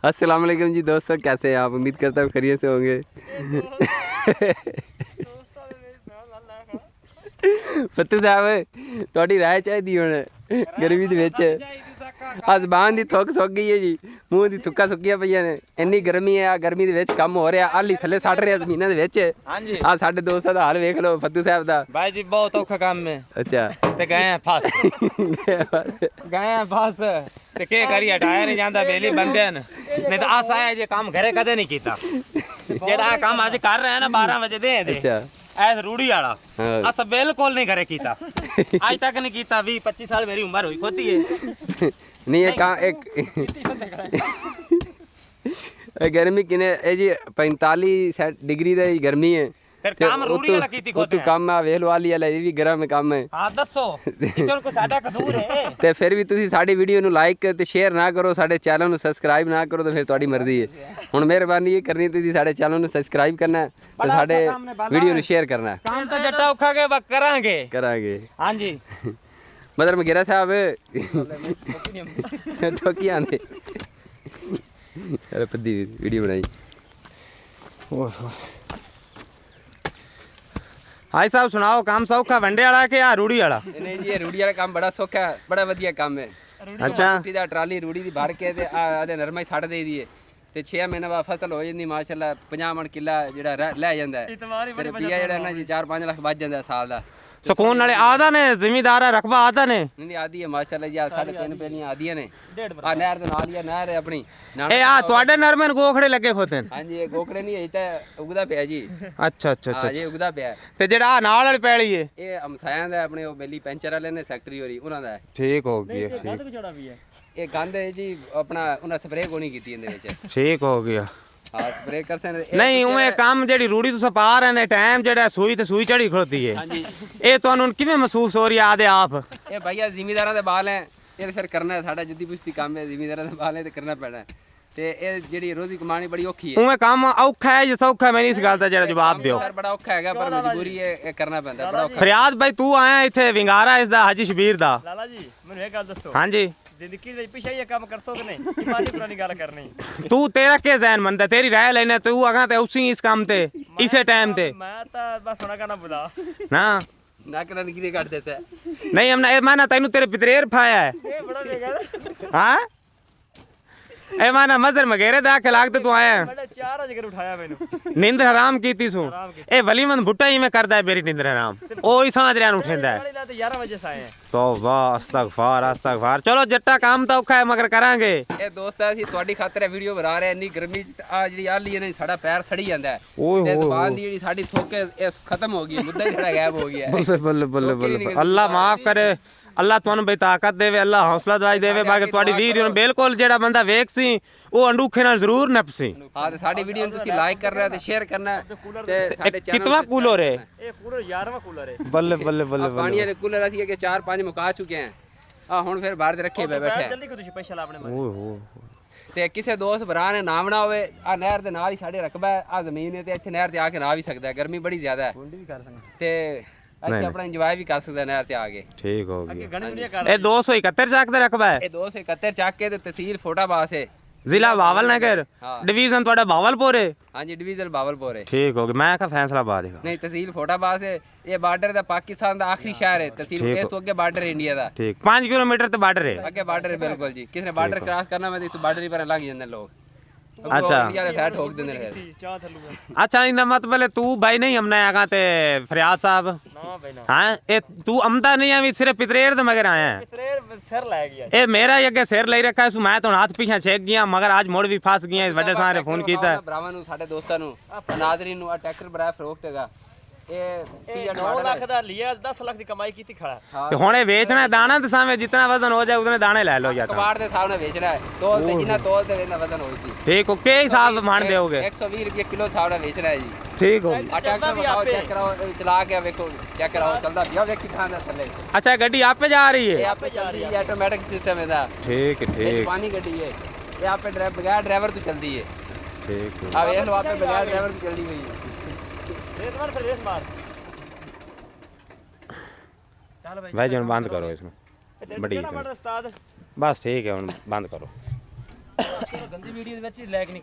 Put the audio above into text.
अस्सलाम वालेकुम जी दोस्तों, कैसे हैं आप? उम्मीद करता हूँ खैरियत से होंगे। फतू साहब थोड़ी राय चाहिए हुण गर्मी दे विच आज बांह दी थुक सुक गई है जी, मूँह दी थुक्का सुक्कियां पईयां ने। इन्नी गर्मी है, गर्मी दे विच काम हो रहा, आली थले सड़ रहा जमीनां दे विच। आ साडे दोस्तां दा हाल वेख लो फतू साहब दा। भाई जी बहुत औखा काम है। अच्छा ते गए हैं फस गए हैं फस ते के करिए, हटाया नहीं जांदा बेली बंदे न, नहीं तो अस आए जे काम घरे कदे नहीं कीता। जेड़ा काम अज कर रहे हैं ना 12 बजे दे अच्छा ऐस रूड़ी वाला अस बिल्कुल नहीं घरे कीता, आज तक नहीं कीता। 20-25 साल मेरी उम्र हुई खोती है नहीं ये का एक गर्मी किने ए जी 45 डिग्री दी गर्मी है। फिर काम रूड़ी वाला कीती खोते तू काम आ वेल वाली वाला ये भी गर्म काम है। हां दसो इधर को साडा कसूर है ते फिर भी तुसी साडी वीडियो नु लाइक ते शेयर ना करो, साडे चैनल नु सब्सक्राइब ना करो तो फिर तुहाडी मर्जी है। हुन मेहरबानी ये करनी तुसी साडे चैनल नु सब्सक्राइब करना है ते साडे वीडियो नु शेयर करना है। काम तो जट्टा औखा के बक करांगे। हां जी मदर मगेरा साहब ठोकी आंदे अरे पद्दी वीडियो बनाई। हाय साहब सुनाओ, काम सौखा वंडे वाला के या रूड़ी वाला? नहीं जी रूड़ी वाला काम बड़ा सौखा है, बड़ा वधिया काम है। अच्छा दा ट्राली रूड़ी दी भर के ते आदे नरमा ही सड़ दे दी ते 6 महीने बाद फसल हो जांदी माशाल्लाह। 50 मन किला जेड़ा ले जांदा है, फिर बिया जेड़ा ना जी 4-5 लाख बच जांदा साल दा। सुकून नाले आदा ने जिम्मेदार रकबा आदा ने नहीं आदी है माशाल्लाह जी, 3.5 पेलियां आदियां ने। आ नहर दे नाल ही नहर है अपनी। ए आ ਤੁਹਾਡੇ ਨਰਮੇ ਨੂੰ ਗੋਖੜੇ ਲੱਗੇ ਖੋਤੇ ਨੇ? हां जी ये गोखड़े नहीं है ते उगदा पिया जी। अच्छा अच्छा अच्छा ये उगदा पिया ਤੇ ਜਿਹੜਾ ਨਾਲ ਵਾਲੀ ਪੈਲੀ ਏ ये हमसायां दा अपने ओ बेली पेंचर वाले ने फैक्ट्री होरी उना दा है। ठीक हो गया ठीक ये गंद है जी अपना उना स्प्रे को नहीं कीती इंदे विच। ठीक हो गया। हां स्प्रे करते ने नहीं उमे काम जेडी रूड़ी तुसा पा रहे ने टाइम जेड़ा सूई ते सूई चढ़ी खड़ोती है। हां जी ਇਹ ਤੁਹਾਨੂੰ ਕਿਵੇਂ ਮਹਿਸੂਸ ਹੋ ਰਹੀ ਹੈ ਆਦੇ ਆਪ? ये भैया जिम्मेदारां दे बाल हैं, ये फिर करना है साडा जद्दी पुश्ती काम है, जिम्मेदारां दे बाल है ते करना पैना है। ते ये जेडी रोजी कमानी बड़ी औखी है। ਉਵੇਂ ਕੰਮ ਔਖਾ ਹੈ ਜਾਂ ਸੌਖਾ ਹੈ? ਮੈਨੂੰ ਇਸ ਗੱਲ ਦਾ ਜਿਹੜਾ ਜਵਾਬ ਦਿਓ। सर बड़ा औखा हैगा पर मजबूरी है, ये करना पैंदा है, बड़ा औखा। ਫਰਿਆਦ ਭਾਈ ਤੂੰ ਆਇਆ ਇੱਥੇ ਵਿੰਗਾਰਾ ਇਸ ਦਾ ਹਾਜੀ ਸ਼ਬੀਰ ਦਾ। ਲਾਲਾ ਜੀ ਮੈਨੂੰ ਇਹ ਗੱਲ ਦੱਸੋ, ਹਾਂਜੀ ਜ਼ਿੰਦਗੀ ਦੇ ਪਿੱਛੇ ਇਹ ਕੰਮ ਕਰ ਸਕੋ ਨਹੀਂ? ਇਮਾਨੀ ਪੁਰਾਣੀ ਗੱਲ ਕਰਨੀ। ਤੂੰ ਤੇਰਾ ਕੀ ਜ਼ਹਿਨ ਮੰਨਦਾ? ਤੇਰੀ ਰਾਏ ਲੈਣਾ ਤੂੰ ਅਗਾਂ ਤੇ ਉਸੇ ਇਸ ਕੰਮ ਤੇ ਇਸੇ ਟਾਈਮ ਤੇ ਮੈਂ ਤਾਂ ਬਸ ਹੋਣਾ ਕਰਨਾ ਬੁਲਾ ਨਾ ना करने की काट देता है। ਨਹੀਂ ਹਮਨਾ ਇਹ ਮਾਨਾ ਤੈਨੂੰ ਤੇਰੇ ਪਿਤਰੇਰ ਫਾਇਆ ਹੈ ਇਹ ਬੜਾ ਬੇਗਾ ਹਾਂ ਇਹ ਮਾਨਾ ਮਜ਼ਰ ਮਗੇਰੇ ਦਾ ਕੇ ਲਾਗਦੇ ਤੂੰ ਆਇਆ ਬੜਾ 4 ਵਜੇ ਉਠਾਇਆ ਮੈਨੂੰ। ਨੀਂਦ ਹਰਾਮ ਕੀਤੀ ਸੂ ਇਹ ਵਲੀਮੰਦ ਬੁੱਟਾ ਹੀ ਮੈਂ ਕਰਦਾ ਮੇਰੀ ਨੀਂਦ ਹਰਾਮ ਉਹ ਹੀ ਸਾਂਝ ਰਿਆਂ ਨੂੰ ਉਠੇਂਦਾ ਹੈ। 11 ਵਜੇ ਸਾਏ ਤੋਬਾ ਅਸਤਗਫਾਰ ਅਸਤਗਫਾਰ। ਚਲੋ ਜੱਟਾ ਕੰਮ ਤਾਂ ਔਖਾ ਹੈ ਮਗਰ ਕਰਾਂਗੇ। ਇਹ ਦੋਸਤ ਅਸੀਂ ਤੁਹਾਡੀ ਖਾਤਰ ਵੀਡੀਓ ਬਣਾ ਰਹੇ ਇੰਨੀ ਗਰਮੀ ਚ ਆ ਜਿਹੜੀ ਆਲੀ ਹੈ ਨਾ ਸਾਡਾ ਪੈਰ ਸੜੀ ਜਾਂਦਾ ਹੈ ਤੇ ਜ਼ਬਾਨ ਦੀ ਜਿਹੜੀ ਸਾਡੀ ਥੁੱਕ ਇਹ ਖਤਮ ਹੋ ਗਈ, ਮੁੱਦਾ ਹੀ ਸਾਡਾ ਗਾਇਬ ਹੋ ਗਿਆ ਹੈ। ਬੱਲੇ ਬੱਲੇ ਬੱਲੇ ਅੱਲਾ ਮਾਫ ਕਰੇ, ਅੱਲਾ ਤੁਹਾਨੂੰ ਬਈ ਤਾਕਤ ਦੇਵੇ, ਅੱਲਾ ਹੌਸਲਾ ਦਵਾਈ ਦੇਵੇ। ਬਾਕੀ ਤੁਹਾਡੀ ਵੀਡੀਓ ਨੂੰ ਬਿਲਕੁਲ ਜਿਹੜਾ ਬੰਦਾ ਵੇਖ ਸੀ ਉਹ ਅੰਡੂਖੇ ਨਾਲ ਜ਼ਰੂਰ ਨਪਸੀ। ਹਾਂ ਤੇ ਸਾਡੀ ਵੀਡੀਓ ਨੂੰ ਤੁਸੀਂ ਲਾਈਕ ਕਰਨਾ ਤੇ ਸ਼ੇਅਰ ਕਰਨਾ ਤੇ ਸਾਡੇ ਚੈਨਲ ਕਿਤਨਾ ਕੂਲਰ ਹੈ ਇਹ ਕੂਲਰ 11ਵਾਂ ਕੂਲਰ ਹੈ। ਬੱਲੇ ਬੱਲੇ ਬੱਲੇ ਪਾਣੀ ਵਾਲੇ ਕੂਲਰ ਅਸੀਂ ਕਿ 4-5 ਮੁਕਾ ਚੁੱਕੇ ਹਾਂ ਆ, ਹੁਣ ਫਿਰ ਬਾਹਰ ਰੱਖੇ ਪਏ ਬੈਠੇ ਜਲਦੀ ਕੋਈ ਸਪੈਸ਼ਲ ਆਪਣੇ ਮਨ ਓਏ ਹੋ ਤੇ ਕਿਸੇ ਦੋਸਤ ਭਰਾ ਨੇ ਨਾ ਬਣਾ ਹੋਵੇ ਆ ਨਹਿਰ ਦੇ ਨਾਲ ਹੀ ਸਾਡੇ ਰਕਬਾ ਹੈ, ਆ ਜ਼ਮੀਨ ਹੈ ਤੇ ਇੱਥੇ ਨਹਿਰ ਤੇ ਆ ਕੇ ਨਾ ਵੀ ਸਕਦਾ, ਗਰਮੀ ਬੜੀ ਜ਼ਿਆਦਾ ਹੈ ਤੇ ਇੱਥੇ ਆਪਣਾ ਇੰਜੋਏ ਵੀ ਕਰ ਸਕਦਾ ਨਹਿਰ ਤੇ ਆ ਕੇ। ਠੀਕ ਹੋ ਗਿਆ। ਗਣੀ ਦੁਨੀਆ ਕਰ ਇਹ 271 ਚੱਕ ਦਾ ਰਕਬਾ ਹੈ? ਇਹ 271 ਚੱਕ ਕੇ ਤੇ ਤਹਿਸੀਲ ਫੋਟਾਬਾਸ ਹੈ, ਜ਼ਿਲ੍ਹਾ ਬਾਵਲਨਗਰ, डिवीजन ਤੁਹਾਡਾ ਬਾਵਲਪੁਰ ਹੈ? ਹਾਂਜੀ ਡਿਵੀਜ਼ਨ ਬਾਵਲਪੁਰ ਹੈ। ਠੀਕ ਹੋ ਗਿਆ। ਮੈਂ ਕਿਹਾ ਫੈਸਲਾਬਾਦ ਹੈ। ਨਹੀਂ ਤਹਿਸੀਲ ਫੋਟਾਬਾਸ ਹੈ, ਇਹ ਬਾਰਡਰ ਦਾ ਪਾਕਿਸਤਾਨ ਦਾ ਆਖਰੀ ਸ਼ਹਿਰ ਹੈ। ਤਹਿਸੀਲ ਇਹ ਤੋਂ ਅੱਗੇ ਬਾਰਡਰ ਹੈ ਇੰਡੀਆ ਦਾ। ਠੀਕ 5 ਕਿਲੋਮੀਟਰ ਤੇ ਬਾਰਡਰ ਹੈ? ਅੱਗੇ ਬਾਰਡਰ ਹੈ ਬਿਲकुल ਜੀ। ਕਿਸੇ ਨੇ ਬਾਰਡਰ ਕ੍ਰਾਸ ਕਰਨਾ ਮੈਂ ਤੇ ਇਸ ਬਾਰਡਰ ਹੀ ਪਰ ਲੰਘ ਜਾਂਦੇ ਲੋਕ। अच्छा इंडिया वाले फैट ठोक देंगे फिर। ਚਾਹ ਥੱਲੂਗਾ अच्छा इंदा मतलब तू भाई नहीं हमने आगा ते फरियाद साहब ਨਾ ਬਈ ਨਾ हाँ ए तू अमदा नहीं है सिर्फ पितरेर तो मगर आया है ਤੇਰੇ ਸਿਰ ਲੈ ਗਿਆ ए मेरा ही अगे सिर ले रखा है सु मैं तो हाथ पीछे छेक गया मगर आज मोड़ भी फंस गया इस वजह से फोन किया भरावां ਨੂੰ ਸਾਡੇ ਦੋਸਤਾਂ ਨੂੰ ਨਾਜ਼ਰੀਨ ਨੂੰ ਆ ਟਰੈਕਟਰ ਬਰਾ ਫਰੋਖਤ ਹੈਗਾ। ਇਹ 9 ਲੱਖ ਦਾ ਲਿਆ 10 ਲੱਖ ਦੀ ਕਮਾਈ ਕੀਤੀ ਖੜਾ। ਤੇ ਹੁਣ ਇਹ ਵੇਚਣਾ ਦਾਣਾ ਤੇ ਸਾਵੇਂ ਜਿੰਨਾ ਵਜ਼ਨ ਹੋ ਜਾਏ ਉਤਨੇ ਦਾਣੇ ਲੈ ਲਓ ਜਾਂ ਤਾਂ ਕਬਾੜ ਦੇ ਹਿਸਾਬ ਨਾਲ ਵੇਚ ਰਿਹਾ ਹੈ। ਤੋਲ ਤੇ ਜਿੰਨਾ ਤੋਲ ਤੇ ਵੇਚਣਾ ਵਜ਼ਨ ਹੋਈ ਸੀ। ਠੀਕ ਹੋ ਕੇ ਹਿਸਾਬ ਮੰਨ ਦਿਓਗੇ? 120 ਰੁਪਏ ਕਿਲੋ ਹਿਸਾਬ ਨਾਲ ਵੇਚ ਰਿਹਾ ਹੈ ਜੀ। ਠੀਕ ਹੋ ਆ ਟਰੈਕਟਰ ਵਿਖਾਓ, ਚੈੱਕ ਕਰਾਓ, ਚਲਾ ਕੇ ਵੇਖੋ, ਚੈੱਕ ਕਰਾਓ ਚੱਲਦਾ ਪਿਆ, ਵੇਖੀ ਖਾਂਦਾ ਥੱਲੇ। अच्छा ਗੱਡੀ ਆਪੇ ਜਾ ਰਹੀ ਇਹ ਹੈ? ਆਪੇ ਚੱਲ ਰਹੀ ਹੈ, ਆਟੋਮੈਟਿਕ ਸਿਸਟਮ ਇਹਦਾ। ਠੀਕ ਇਹ ਠੀਕ ਪਾਣੀ ਗੱਡੀ ਹੈ, ਇਹ ਆਪੇ ਬਗੈਰ ਡਰਾਈਵਰ ਤੋਂ ਚੱਲਦੀ ਹੈ। ਠੀਕ ਆ ਵੇਖ ਲਓ ਆਪੇ ਬਗੈਰ ਡਰਾਈਵਰ ਤੋਂ ਚੱਲਦੀ ਹੋਈ ਹੈ। ਰੇਸ ਮਾਰ ਫਿਰ ਰੇਸ ਮਾਰ। ਚੱਲ भाई जी बंद करो इसमें बड़ी उस्ताद बस ठीक है बंद करो। ਗੰਦੀ ਵੀਡੀਓ ਦੇ ਵਿੱਚ ਲੈਕ ਨਹੀਂ